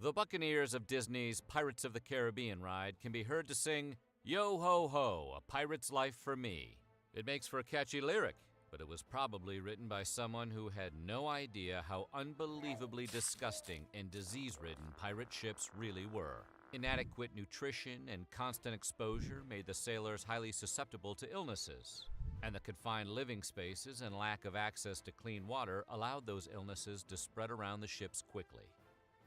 The Buccaneers of Disney's Pirates of the Caribbean ride can be heard to sing, "Yo ho ho, a pirate's life for me." It makes for a catchy lyric, but it was probably written by someone who had no idea how unbelievably disgusting and disease-ridden pirate ships really were. Inadequate nutrition and constant exposure made the sailors highly susceptible to illnesses, and the confined living spaces and lack of access to clean water allowed those illnesses to spread around the ships quickly.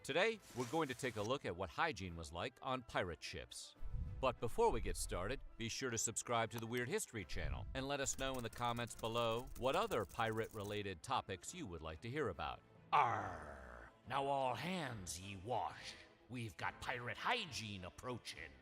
Today, we're going to take a look at what hygiene was like on pirate ships. But before we get started, be sure to subscribe to the Weird History channel and let us know in the comments below what other pirate-related topics you would like to hear about. Arr! Now all hands ye wash. We've got pirate hygiene approaching.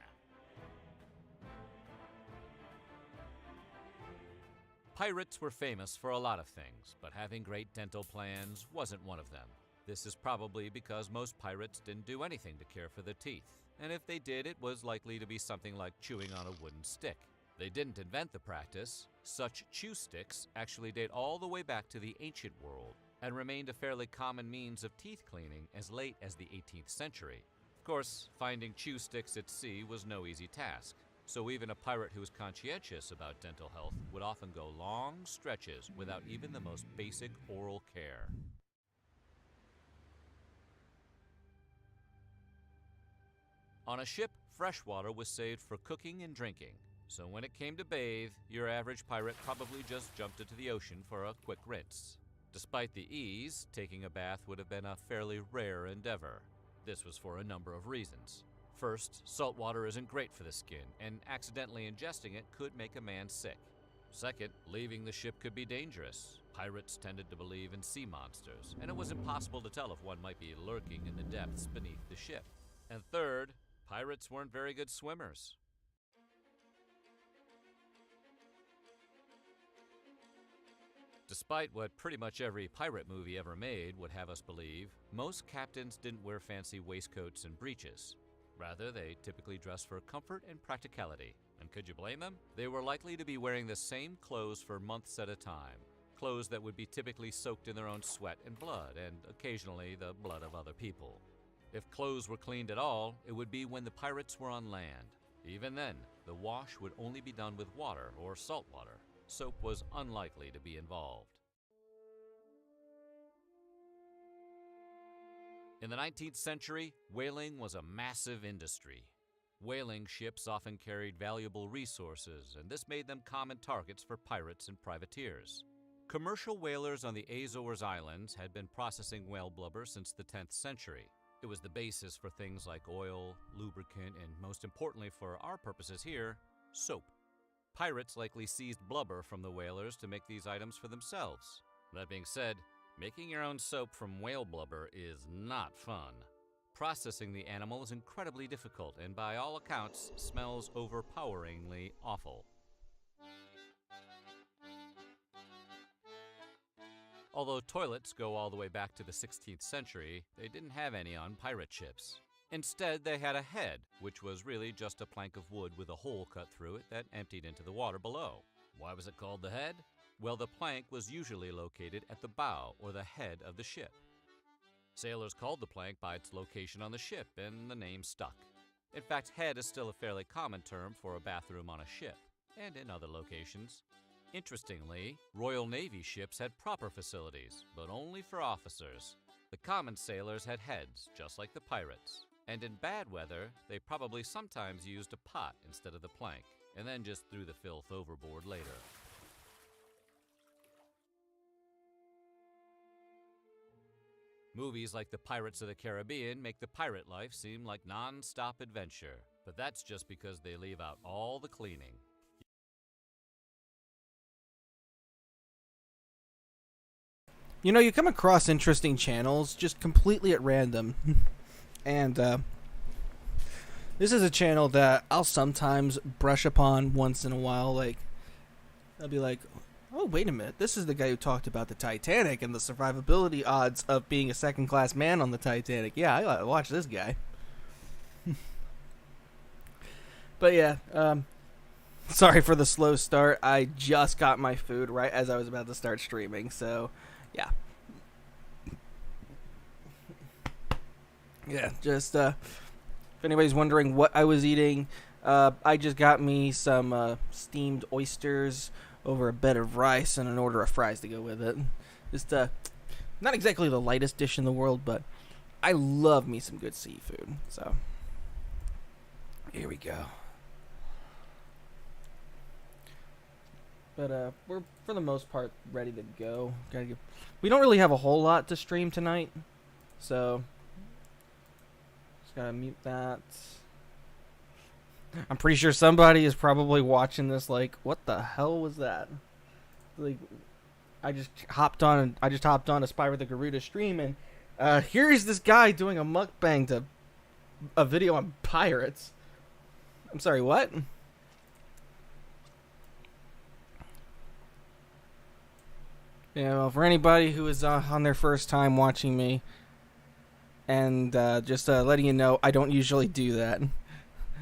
Pirates were famous for a lot of things, but having great dental plans wasn't one of them. This is probably because most pirates didn't do anything to care for their teeth, and if they did, it was likely to be something like chewing on a wooden stick. They didn't invent the practice. Such chew sticks actually date all the way back to the ancient world and remained a fairly common means of teeth cleaning as late as the 18th century. Of course, finding chew sticks at sea was no easy task, so even a pirate who was conscientious about dental health would often go long stretches without even the most basic oral care. On a ship, fresh water was saved for cooking and drinking, so when it came to bathe, your average pirate probably just jumped into the ocean for a quick rinse. Despite the ease, taking a bath would have been a fairly rare endeavor. This was for a number of reasons. First, salt water isn't great for the skin, and accidentally ingesting it could make a man sick. Second, leaving the ship could be dangerous. Pirates tended to believe in sea monsters, and it was impossible to tell if one might be lurking in the depths beneath the ship. And third, pirates weren't very good swimmers. Despite what pretty much every pirate movie ever made would have us believe, most captains didn't wear fancy waistcoats and breeches. Rather, they typically dressed for comfort and practicality. And could you blame them? They were likely to be wearing the same clothes for months at a time. Clothes that would be typically soaked in their own sweat and blood, and occasionally the blood of other people. If clothes were cleaned at all, it would be when the pirates were on land. Even then, the wash would only be done with water or salt water. Soap was unlikely to be involved. In the 19th century, whaling was a massive industry. Whaling ships often carried valuable resources, and this made them common targets for pirates and privateers. Commercial whalers on the Azores Islands had been processing whale blubber since the 10th century. It was the basis for things like oil, lubricant, and most importantly for our purposes here, soap. Pirates likely seized blubber from the whalers to make these items for themselves. That being said, making your own soap from whale blubber is not fun. Processing the animal is incredibly difficult and by all accounts smells overpoweringly awful. Although toilets go all the way back to the 16th century, they didn't have any on pirate ships. Instead, they had a head, which was really just a plank of wood with a hole cut through it that emptied into the water below. Why was it called the head? Well, the plank was usually located at the bow or the head of the ship. Sailors called the plank by its location on the ship, and the name stuck. In fact, head is still a fairly common term for a bathroom on a ship, and in other locations. Interestingly, Royal Navy ships had proper facilities, but only for officers. The common sailors had heads, just like the pirates. And in bad weather, they probably sometimes used a pot instead of the plank, and then just threw the filth overboard later. Movies like the Pirates of the Caribbean make the pirate life seem like non-stop adventure, but that's just because they leave out all the cleaning. You know, you come across interesting channels just completely at random. And this is a channel that I'll sometimes brush upon once in a while. Like, I'll be like, oh, wait a minute. This is the guy who talked about the Titanic and the survivability odds of being a second-class man on the Titanic. Yeah, I gotta watch this guy. But yeah, sorry for the slow start. I just got my food right as I was about to start streaming, so yeah. Yeah, just if anybody's wondering what I was eating, I just got me some steamed oysters over a bed of rice and an order of fries to go with it. Just not exactly the lightest dish in the world, but I love me some good seafood. So here we go. But we're for the most part ready to go. We don't really have a whole lot to stream tonight, so just gotta mute that. I'm pretty sure somebody is probably watching this like, what the hell was that? Like, I just hopped on a Spyro the Garuda stream, and here's this guy doing a mukbang to a video on pirates. I'm sorry, what? Yeah, well, for anybody who is on their first time watching me, and just letting you know, I don't usually do that.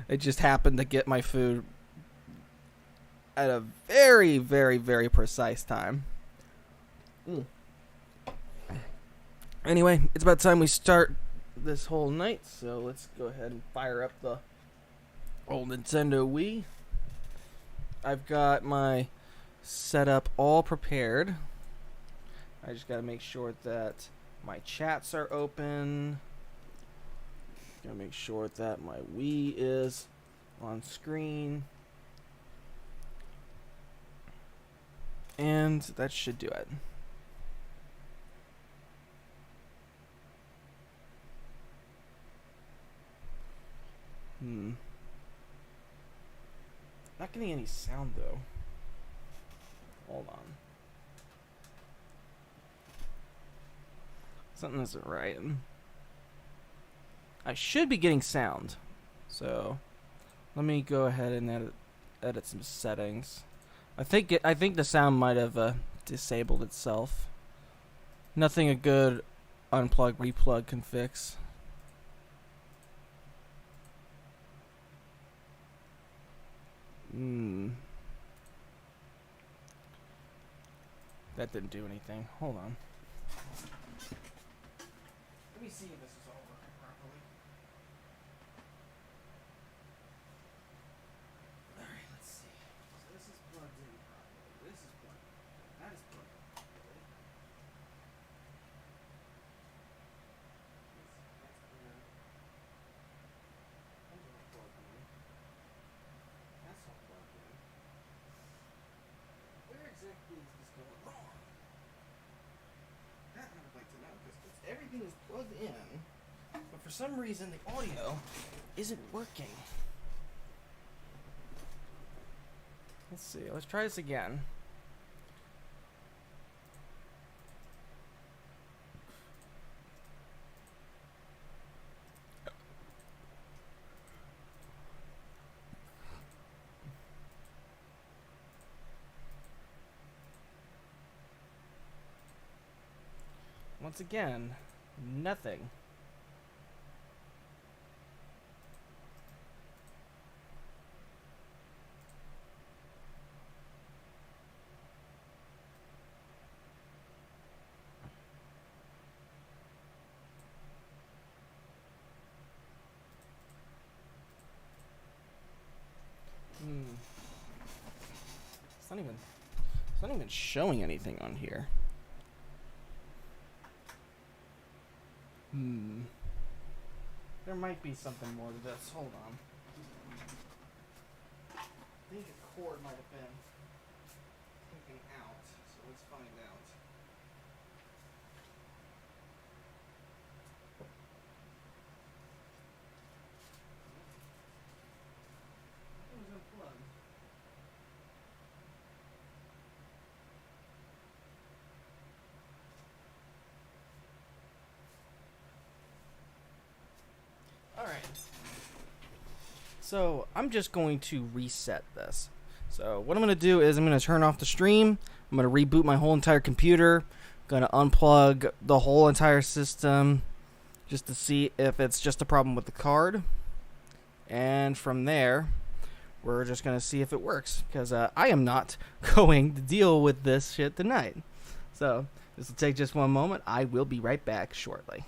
It just happened to get my food at a very, very, very precise time. Anyway, it's about time we start this whole night, so let's go ahead and fire up the old Nintendo Wii. I've got my setup all prepared. I just gotta make sure that my chats are open. Gotta make sure that my Wii is on screen. And that should do it. Not getting any sound though. Hold on. Something isn't right. I should be getting sound. So let me go ahead and edit some settings. I think the sound might have disabled itself. Nothing a good unplug replug can fix. That didn't do anything. Hold on. Let me see if this is all working properly. Alright, let's see. So this is plugged in properly. This is plugged in. That is plugged in properly. That's good. Those are plugged in. That's all plugged in. Where exactly is this going wrong? That I would like to know, because everything is plugged in, but for some reason the audio isn't working. Let's see, let's try this again. Once again, nothing. It's not even showing anything on here. There might be something more to this. Hold on. I think a cord might have been taken out, so let's find out. It was unplugged. Alright. So, I'm just going to reset this. So, what I'm going to do is I'm going to turn off the stream. I'm going to reboot my whole entire computer. I'm going to unplug the whole entire system just to see if it's just a problem with the card. And from there, we're just going to see if it works. Because I am not going to deal with this shit tonight. So, this will take just one moment. I will be right back shortly.